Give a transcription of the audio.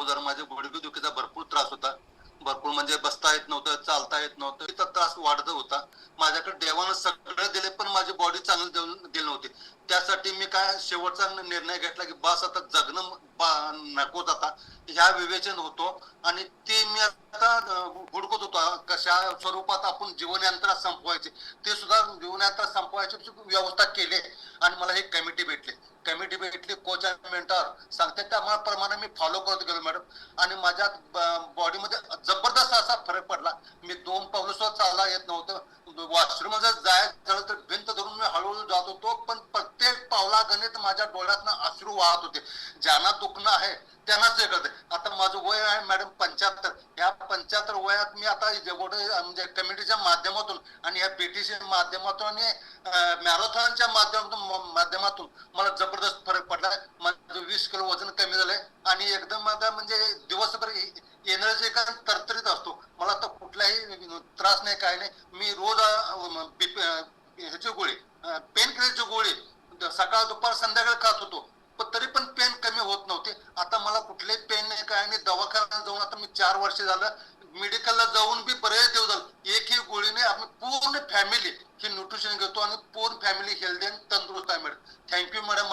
अगोदर माझ्या गुडघेदुखीचा भरपूर त्रास होता. भरपूर म्हणजे बसता येत नव्हतं, चालता येत नव्हतं. इतका त्रास वाढत होता. माझ्याकडे देवानं सगळं दिले, पण माझी बॉडी चांगली दिली नव्हती. त्यासाठी मी काय शेवटचा निर्णय घेतला, की बस आता जगणं नकोच आता. ह्या विवेचन होतो आणि ते मी आता हुडकत होतो कशा स्वरूपात आपण जीवनयात्रा संपवायची. ते सुद्धा जीवनयात्रा संपवायची व्यवस्था केली आणि मला ही कमिटी भेटली कोच आणि मेंटर सांगते त्याप्रमाणे मी फॉलो करत गेलो मॅडम. आणि माझ्या बॉडीमध्ये जबरदस्त असा फरक पडला. मी 2 पावलं सुद्धा चालता येत नव्हतं. वॉशरूम जर जायचं झालं तर भिंत धरून मी हळूहळू जात होतो, पण प्रत्येक पावलागणित माझ्या डोळ्यातनं अश्रू वाहत होते. ज्यांना दुखणं आहे त्यांनाच हे कळते. आता माझं वय आहे मॅडम 75. या 75 वयात मी आता जेवढे म्हणजे कमिटीच्या माध्यमातून आणि या पीटीसी माध्यमातून आणि मॅरेथॉनच्या माध्यमातून मला जबरदस्त फरक पडला. माझं 20 किलो वजन कमी झालंय आणि एकदम माझा म्हणजे दिवसभर एनर्जी का तरतरीत असतो. मला तर कुठलाही त्रास नाही, काय नाही. मी रोज ह्याची गोळी पेन किलरची गोळी सकाळ दुपार संध्याकाळी खात होतो, पण तरी पण पेन कमी होत नव्हते. आता मला कुठलेही पेन नाही, काय नाही. दवाखान्यात जाऊन आता मी 4 वर्ष झालं, मेडिकलला जाऊन बी बरेच दिवस झाले. एकही गोळी नाही. आम्ही पूर्ण फॅमिली ही न्यूट्रिशन घेतो आणि पूर्ण फॅमिली हेल्दी आणि तंदुरुस्त आहे मॅडम. Thank you madam.